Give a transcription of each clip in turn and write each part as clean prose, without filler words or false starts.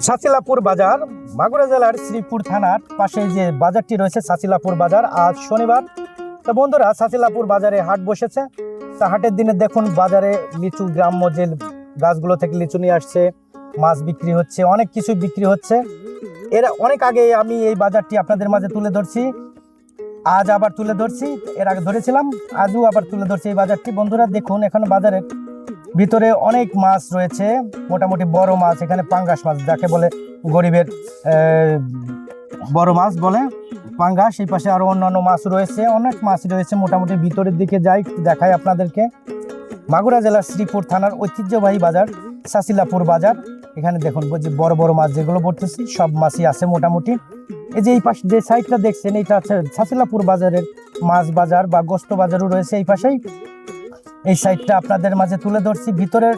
ছাচিলাপুর বাজার মাগুরা জেলার শ্রীপুর থানার পাশে যে বাজারটি রয়েছে ছাচিলাপুর বাজার। আজ শনিবার। তো বন্ধুরা, ছাচিলাপুর বাজারে হাট বসেছে। তা হাটের দিনে দেখুন বাজারে লিচু, গ্রাম্য যে গাছগুলো থেকে লিচু নিয়ে আসছে, মাছ বিক্রি হচ্ছে, অনেক কিছু বিক্রি হচ্ছে। এর অনেক আগে আমি এই বাজারটি আপনাদের মাঝে তুলে ধরছি, আজ আবার তুলে ধরছি। এর আগে ধরেছিলাম, আজও আবার তুলে ধরছি এই বাজারটি। বন্ধুরা দেখুন, এখানে বাজারের ভিতরে অনেক মাছ রয়েছে, মোটামুটি বড় মাছ, এখানে পাঙ্গাস মাছ যাকে বলে গরিবের বড় মাছ বলে পাঙ্গাস। এই পাশে আরো অন্যান্য মাছ রয়েছে, অনেক মাছ রয়েছে। মোটামুটি ভিতরের দিকে যাই, দেখাই আপনাদেরকে। মাগুরা জেলার শ্রীপুর থানার ঐতিহ্যবাহী বাজার ছাচিলাপুর বাজার। এখানে দেখুন যে বড় বড় মাছ যেগুলো বলতেছি সব মাছই আছে মোটামুটি। এই যে এই পাশে যে সাইডটা দেখছেন, এটা হচ্ছে ছাচিলাপুর বাজারের মাছ বাজার বা গোস্ত বাজারও রয়েছে এই পাশেই। এই সাইডটা আপনাদের মাঝে তুলে ধরছি। ভিতরের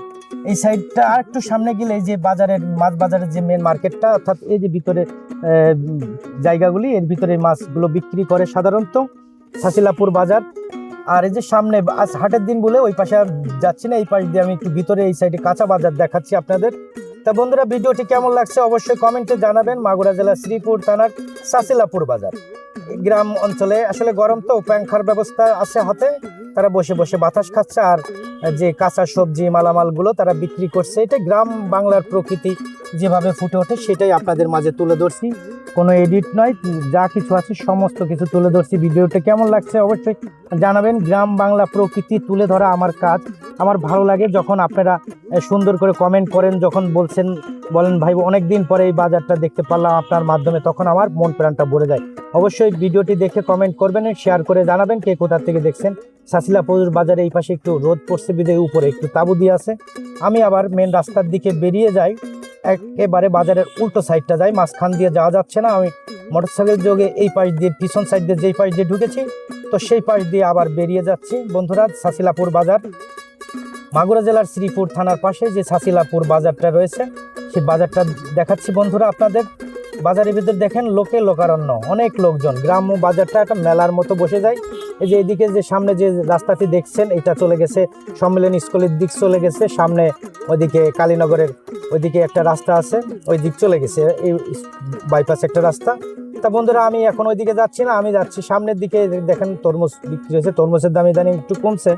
এই সাইডটা আর একটু সামনে গেলে এই যে বাজারের মাছ বাজারের যে মেন মার্কেটটা, অর্থাৎ এই যে ভিতরে জায়গাগুলি, এর ভিতরে মাছগুলো বিক্রি করে সাধারণত ছাচিলাপুর বাজার। আর এই যে সামনে আজ হাটের দিন বলে ওই পাশে আর যাচ্ছি না, এই পাশ দিয়ে আমি একটু ভিতরে এই সাইডে কাঁচা বাজার দেখাচ্ছি আপনাদের। তা বন্ধুরা, ভিডিওটি কেমন লাগছে অবশ্যই কমেন্টে জানাবেন। মাগুরা জেলার শ্রীপুর থানার ছাচিলাপুর বাজার। গ্রাম অঞ্চলে আসলে গরম, তো পাংখার ব্যবস্থা আছে হাতে, তারা বসে বসে বাতাস খাচ্ছে আর যে কাঁচা সবজি মালামালগুলো তারা বিক্রি করছে। এটা গ্রাম বাংলার প্রকৃতি যেভাবে ফুটে ওঠে সেটাই আপনাদের মাঝে তুলে ধরছি, কোনো এডিট নয়, যা কিছু আছে সমস্ত কিছু তুলে ধরছি। ভিডিওটা কেমন লাগছে অবশ্যই জানাবেন। গ্রাম বাংলা প্রকৃতি তুলে ধরা আমার কাজ, আমার ভালো লাগে যখন আপনারা সুন্দর করে কমেন্ট করেন, যখন বলেন ভাই অনেক দিন পরে এই বাজারটা দেখতে পারলাম আপনার মাধ্যমে, তখন আমার মন প্রাণটা ভরে যায়। অবশ্যই ভিডিওটি দেখে কমেন্ট করবেন, শেয়ার করে জানাবেন কে কোথা থেকে দেখছেন। ছাচিলাপুর বাজারে এই পাশে একটু রোদ পড়ছে, বিদে উপরে একটু তাঁবু দিয়ে আছে। আমি আবার মেন রাস্তার দিকে বেরিয়ে যাই, একেবারে বাজারের উল্টো সাইডটা যাই, মাঝখান দিয়ে যাওয়া যাচ্ছে না। আমি মোটরসাইকেল যোগে এই পাশ দিয়ে পিছন সাইড দিয়ে যেই পাশ দিয়ে ঢুকেছি, তো সেই পাশ দিয়ে আবার বেরিয়ে যাচ্ছি। বন্ধুরা, ছাচিলাপুর বাজার মাগুরা জেলার শ্রীপুর থানার পাশে যে ছাচিলাপুর বাজারটা রয়েছে, সেই বাজারটা দেখাচ্ছি বন্ধুরা আপনাদের। বাজারের ভিতর দেখেন লোকে লোকারণ্য, অনেক লোকজন। গ্রাম্য বাজারটা একটা মেলার মতো বসে যায়। এই যে এদিকে যে সামনে যে রাস্তাটি দেখছেন, এটা চলে গেছে সম্মেলন স্কুলের দিক, চলে গেছে সামনে ওইদিকে কালীনগরের ওইদিকে একটা রাস্তা আছে, ওই দিক চলে গেছে, এই বাইপাস একটা রাস্তা। তা বন্ধুরা, আমি এখন ওইদিকে যাচ্ছি না, আমি যাচ্ছি সামনের দিকে। দেখেন তরমুজ বিক্রি হয়েছে, তরমুজের দাম ইদানিং একটু কমছে,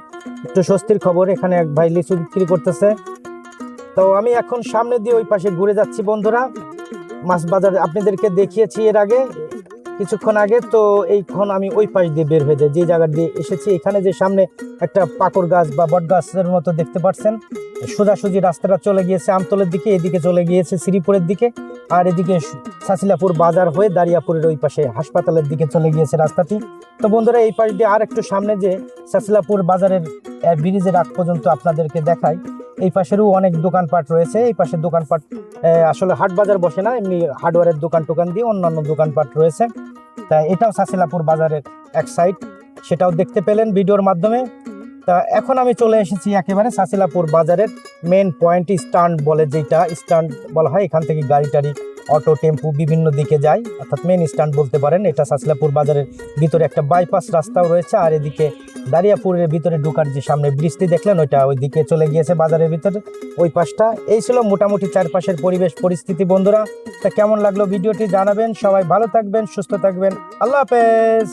একটু স্বস্তির খবর। এখানে এক ভাই লিচু বিক্রি করতেছে। তো আমি এখন সামনে দিয়ে ওই পাশে ঘুরে যাচ্ছি বন্ধুরা। মাছ বাজার আপনাদেরকে দেখিয়েছি এর আগে, কিছুক্ষণ আগে। তো এইক্ষণ আমি ওই পাশ দিয়ে বের হয়ে যাই, যে জায়গা দিয়ে এসেছি। এখানে যে সামনে একটা পাকড় গাছ বা বট গাছের মতো দেখতে পাচ্ছেন, সোজাসুজি রাস্তাটা চলে গিয়েছে আমতলের দিকে, এদিকে চলে গিয়েছে শ্রীপুরের দিকে, আর এদিকে ছাচিলাপুর বাজার হয়ে দারিয়াপুরের ওই পাশে হাসপাতালের দিকে চলে গিয়েছে রাস্তাটি। তো বন্ধুরা, এই পাশ দিয়ে আর একটু সামনে যে ছাচিলাপুর বাজারের ব্রিজের আগ পর্যন্ত আপনাদেরকে দেখাই। এই পাশেরও অনেক দোকানপাট রয়েছে। এই পাশে দোকানপাট আসলে হাট বাজার বসে না, এমনি হার্ডওয়্যারের দোকান দিয়ে অন্যান্য দোকানপাট রয়েছে। তাই এটাও ছাচিলাপুর বাজারের এক সাইড, সেটাও দেখতে পেলেন ভিডিওর মাধ্যমে। তা এখন আমি চলে এসেছি একেবারে ছাচিলাপুর বাজারের মেন পয়েন্ট, স্ট্যান্ড বলে, যেটা স্ট্যান্ড বলা হয়। এখান থেকে গাড়ি টাড়ি, অটো, টেম্পু বিভিন্ন দিকে যায়, অর্থাৎ মেন স্ট্যান্ড বলতে পারেন। এটা ছাচিলাপুর বাজারের ভিতরে একটা বাইপাস রাস্তাও রয়েছে। আর এদিকে দারিয়াপুরের ভিতরে ঢোকার যে সামনে ব্রিজটি দেখলেন, ওইটা ওইদিকে চলে গিয়েছে বাজারের ভিতরে ওই পাশটা। এই ছিল মোটামুটি চারপাশের পরিবেশ পরিস্থিতি বন্ধুরা। তা কেমন লাগলো ভিডিওটি জানাবেন। সবাই ভালো থাকবেন, সুস্থ থাকবেন। আল্লাহ হাফেজ।